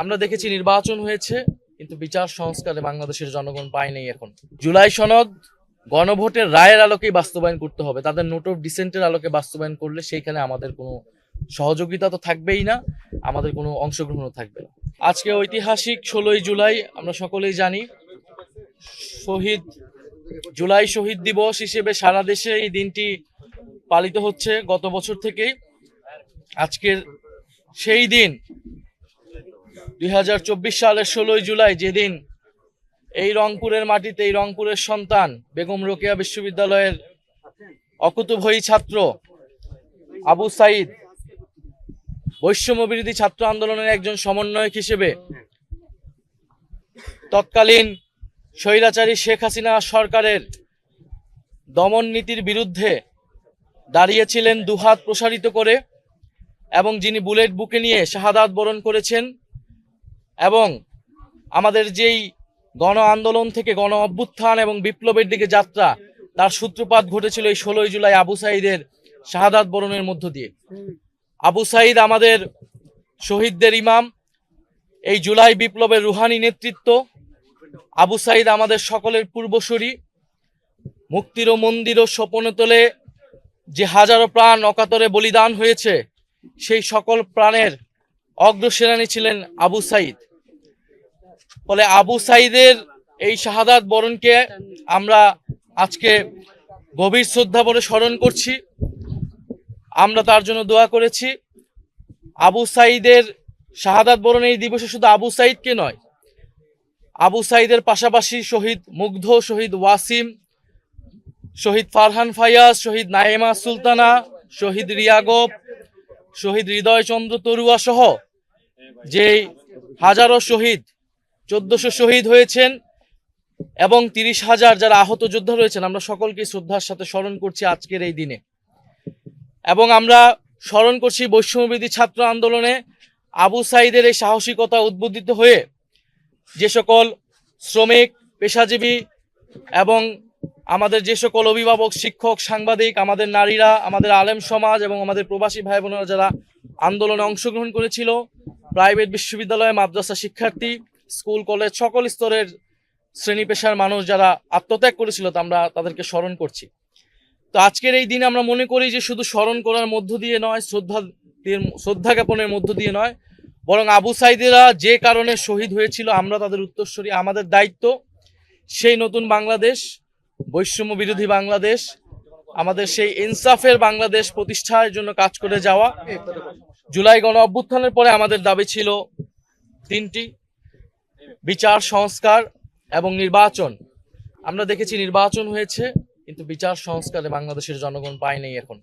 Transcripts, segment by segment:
আমরা দেখেছি নির্বাচন হয়েছে, কিন্তু বিচার সংস্কারে বাংলাদেশের জনগণ পায়নি। এখন জুলাই সনদ গণভোটের রায়ের আলোকেই বাস্তবায়ন করতে হবে, তাদের নোট অফ ডিসেন্টের আলোকে বাস্তবায়ন করলে সেইখানে আমাদের কোনো সহযোগিতা তো থাকবেই না, আমাদের কোনো অংশগ্রহণও থাকবে না। আজকে ঐতিহাসিক 16ই জুলাই, আমরা সকলেই জানি জুলাই শহীদ দিবস হিসেবে সারা দেশে এই দিনটি পালিত হচ্ছে গত বছর থেকেই। আজকের সেই দিন 2024 সালের 16ই জুলাই, যেদিন এই রংপুরের মাটিতে এই রংপুরের সন্তান বেগম রোকেয়া বিশ্ববিদ্যালয়ের অকুতোভয়ী ছাত্র আবু সাইদ বৈষম্য বিরোধী ছাত্র আন্দোলনের একজন সমন্বয়ক হিসেবে তৎকালীন স্বৈরাচারী শেখ হাসিনা সরকারের দমন নীতির বিরুদ্ধে দাঁড়িয়েছিলেন দুহাত প্রসারিত করে, এবং যিনি বুলেট বুকে নিয়ে শাহাদাত বরণ করেছেন, এবং আমাদের যেই গণ আন্দোলন থেকে গণ অভ্যুত্থান এবং বিপ্লবের দিকে যাত্রা, তার সূত্রপাত ঘটেছিল এই 16ই জুলাই আবু সাইদের শাহাদাত বরণের মধ্য দিয়ে। আবু সাইদ আমাদের শহীদদের ইমাম, এই জুলাই বিপ্লবের রুহানি নেতৃত্ব। আবু সাইদ আমাদের সকলের পূর্বসূরি। মুক্তির মন্দির ও স্বপনে তোলে যে হাজারো প্রাণ অকাতরে বলিদান হয়েছে, সেই সকল প্রাণের অগ্রসেনানী ছিলেন আবু সাইদ। ফলে আবু সাইদের এই শাহাদাত বরণকে আমরা আজকে গভীর শ্রদ্ধা ভরে স্মরণ করছি। আমরা তার জন্য দোয়া করেছি। আবু সাইদের শাহাদাত বরণ এই দিবসে শুধু আবু সাইদকে নয়, আবু সাইদের পাশাপাশি শহীদ মুগ্ধ, শহীদ ওয়াসিম, শহীদ ফারহান ফায়াজ, শহীদ নাইমা সুলতানা, শহীদ রিয়াগব, শহীদ হৃদয় চন্দ্র তরুয়া সহ যে হাজারো শহীদ, 1400 শহীদ হয়েছেন, এবং 30,000 যারা আহত যোদ্ধা রয়েছেন, আমরা সকলকে শ্রদ্ধার সাথে স্মরণ করছি আজকের এই দিনে। এবং আমরা স্মরণ করছি বৈষম্যবিরোধী ছাত্র আন্দোলনে আবু সাইদের এই সাহসিকতা উদ্বুদ্ধিত হয়ে যে সকল শ্রমিক, পেশাজীবী এবং আমাদের যে সকল অভিভাবক, শিক্ষক, সাংবাদিক, আমাদের নারীরা, আমাদের আলেম সমাজ এবং আমাদের প্রবাসী ভাই বোনেরা যারা আন্দোলনে অংশগ্রহণ করেছিল, প্রাইভেট বিশ্ববিদ্যালয়, মাদ্রাসা শিক্ষার্থী, স্কুল কলেজ, সকল স্তরের শ্রেণী পেশার মানুষ যারা আত্মত্যাগ করেছিল, তা আমরা তাদেরকে স্মরণ করছি। তো আজকের এই দিনে আমরা মনে করি যে শুধু স্মরণ করার মধ্য দিয়ে নয়, শ্রদ্ধা জ্ঞাপনের মধ্য দিয়ে নয়, বরং আবু সাইদেরা যে কারণে শহীদ হয়েছিল, আমরা তাদের উত্তরসূরি। আমাদের দায়িত্ব সেই নতুন বাংলাদেশ, বৈষম্য বিরোধী বাংলাদেশ, আমাদের সেই ইনসাফের বাংলাদেশ প্রতিষ্ঠার জন্য কাজ করে যাওয়া। জুলাই গণ অভ্যুত্থানের পরে আমাদের দাবি ছিল 3টি: বিচার সংস্কার এবং নির্বাচন। আমরা দেখেছি নির্বাচন হয়েছে, কিন্তু বিচার সংস্কারে বাংলাদেশের জনগণ পায়নি। এখন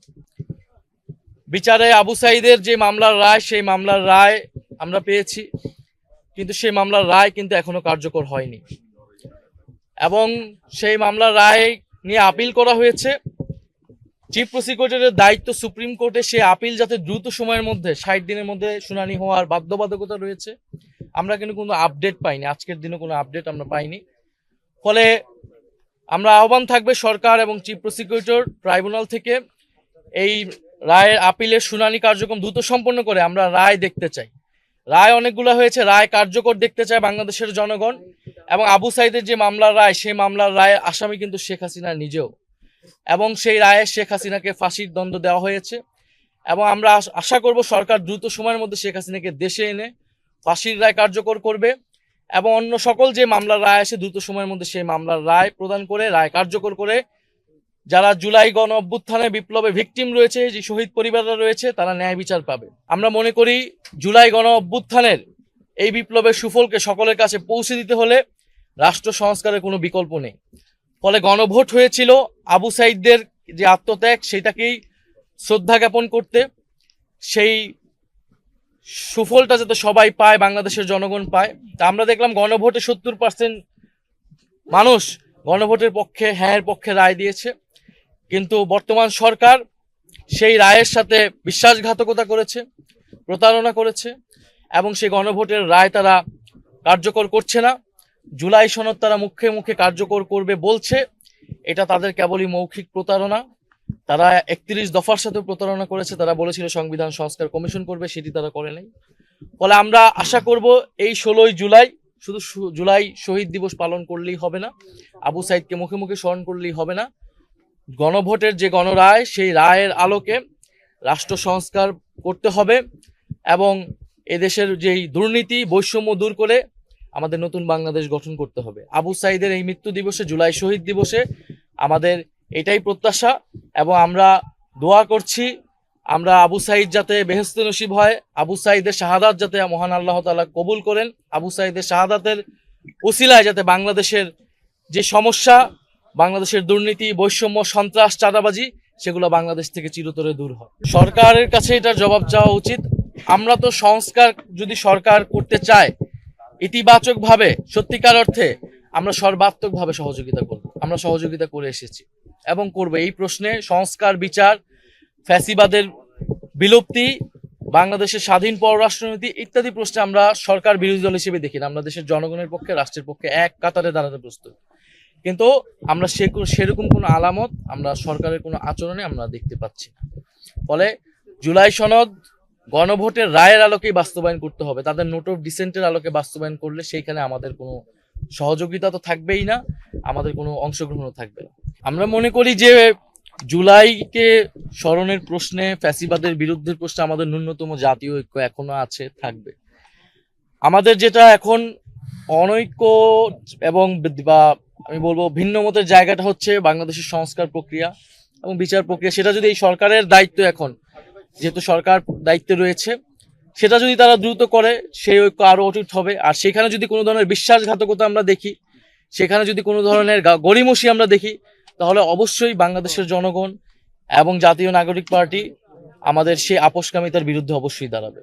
বিচারে আবু সাইদের যে মামলার রায়, সেই মামলার রায় আমরা পেয়েছি, কিন্তু সেই মামলার রায় কিন্তু এখনো কার্যকর হয়নি, এবং সেই মামলার রায় নিয়ে আপিল করা হয়েছে। চিফ প্রসিকিউটরের দায়িত্ব সুপ্রিম কোর্টে সেই আপিল যাতে দ্রুত সময়ের মধ্যে 60 দিনের মধ্যে শুনানি হওয়ার বাধ্যবাধকতা রয়েছে। আমরা কিন্তু কোনো আপডেট পাইনি, আজকের দিনে কোনো আপডেট আমরা পাইনি। ফলে আমরা আহ্বান থাকবে সরকার এবং চিফ প্রসিকিউটর ট্রাইব্যুনাল থেকে এই রায়ের আপিলের শুনানি কার্যক্রম দ্রুত সম্পন্ন করে আমরা রায় দেখতে চাই। রায় অনেকগুলো হয়েছে, রায় কার্যকর দেখতে চায় বাংলাদেশের জনগণ। এবং আবু সাইদের যে মামলার রায়, সেই মামলার রায়ের আসামি কিন্তু শেখ হাসিনা নিজেও, এবং সেই রায়ে শেখ হাসিনাকে ফাঁসির দণ্ড দেওয়া হয়েছে। এবং আমরা আশা করব সরকার দ্রুত সময়ের মধ্যে শেখ হাসিনাকে দেশে এনে ফাঁসির রায় কার্যকর করবে, এবং অন্য সকল যে মামলার রায় আসে দ্রুত সময়ের মধ্যে সেই মামলার রায় প্রদান করে, রায় কার্যকর করে যারা জুলাই গণ অভ্যুত্থানে বিপ্লবে ভিকটিম রয়েছে, যে শহীদ পরিবাররা রয়েছে, তারা ন্যায় বিচার পাবে। আমরা মনে করি জুলাই গণ অভ্যুত্থানের এই বিপ্লবের সুফলকে সকলের কাছে পৌঁছে দিতে হলে রাষ্ট্র সংস্কারের কোনো বিকল্প নেই। ফলে গণভোট হয়েছিল আবু সাইদদের যে আত্মত্যাগ, সেটাকেই শ্রদ্ধা জ্ঞাপন করতে, সেই সুফলটা যাতে সবাই পায়, বাংলাদেশের জনগণ পায়। তা আমরা দেখলাম গণভোটে 70% মানুষ গণভোটের পক্ষে, হ্যাঁ এর পক্ষে রায় দিয়েছে, কিন্তু বর্তমান সরকার সেই রায়ের সাথে বিশ্বাসঘাতকতা করেছে, প্রতারণা করেছে, এবং সেই গণভোটের রায় তারা কার্যকর করছে না। জুলাই সনদ তারা মুখে মুখে কার্যকর করবে বলছে, এটা তাদের কেবলই মৌখিক প্রতারণা। তারা 31 দফার সাথে প্রতারণা করেছে। তারা বলেছিল সংবিধান সংস্কার কমিশন করবে, সেটি তারা করে নাই। ফলে আমরা আশা করব এই 16ই জুলাই শুধু জুলাই শহীদ দিবস পালন করলেই হবে না, আবু সাইদকে মুখে মুখে স্মরণ করলেই হবে না। গণভোটের যে গণরায়, সেই রায়ের আলোকে রাষ্ট্র সংস্কার করতে হবে এবং এদেশের যেই দুর্নীতি বৈষম্য দূর করে আমাদের নতুন বাংলাদেশ গঠন করতে হবে। আবু সাইদের এই মৃত্যু দিবসে, জুলাই শহীদ দিবসে আমাদের এটাই প্রত্যাশা এবং আমরা দোয়া করছি আমরা আবু সাইদ যাতে বেহেশতে নসিব হয়, আবু সাইদের শাহাদাত যাতে মহান আল্লাহ তাআলা কবুল করেন, আবু সাইদের শাহাদাতের ওসিলায় যাতে বাংলাদেশের যে সমস্যা, বাংলাদেশের দুর্নীতি বৈষম্য সন্ত্রাস চাঁদাবাজি, সেগুলো বাংলাদেশ থেকে চিরতরে দূর হয়। সরকারের কাছে এটার জবাব চাওয়া উচিত। আমরা তো সংস্কার যদি সরকার করতে চায় ইতিবাচকভাবে, সত্যিকার অর্থে আমরা সর্বাত্মকভাবে সহযোগিতা করব। আমরা সহযোগিতা করে এসেছি এবং করব। এই প্রশ্নে সংস্কার, বিচার, ফ্যাসিবাদের বিলুপ্তি, বাংলাদেশের স্বাধীন পররাষ্ট্রনীতি ইত্যাদি প্রশ্নে আমরা সরকার বিরোধী দল হিসেবে দেখি না। আমরা দেশের জনগণের পক্ষে, রাষ্ট্রের পক্ষে এক কাতারে দাঁড়াতে প্রস্তুত। কিন্তু আমরা সেরকম কোনো আলামত আমরা সরকারের কোনো আচরণে আমরা দেখতে পাচ্ছি না। ফলে জুলাই সনদ গণভোটের রায়ের আলোকেই বাস্তবায়ন করতে হবে। তাদের নোট অফ ডিসেন্টের আলোকে বাস্তবায়ন করলে সেইখানে আমাদের কোনো সহযোগিতা তো থাকবেই না, আমাদের কোনো অংশগ্রহণও থাকবে না। আমরা মনে করি যে জুলাইকে স্মরণের প্রশ্নে, ফ্যাসিবাদের বিরুদ্ধের প্রশ্নে আমাদের ন্যূনতম জাতীয় ঐক্য এখনো আছে, থাকবে। আমাদের যেটা এখন অনৈক্য এবং বা আমি বলবো ভিন্ন মতের জায়গাটা হচ্ছে বাংলাদেশের সংস্কার প্রক্রিয়া এবং বিচার প্রক্রিয়া। সেটা যদি এই সরকারের দায়িত্ব, এখন যেহেতু সরকার দায়িত্বে রয়েছে, সেটা যদি তারা দ্রুত করে, সেই ঐক্য আরো অটুট হবে। আর সেখানে যদি কোনো ধরনের বিশ্বাসঘাতকতা আমরা দেখি, সেখানে যদি কোনো ধরনের গড়িমসি আমরা দেখি, তাহলে অবশ্যই বাংলাদেশের জনগণ এবং জাতীয় নাগরিক পার্টি আমাদের সেই আপোষকামিতার বিরুদ্ধে অবশ্যই দাঁড়াবে।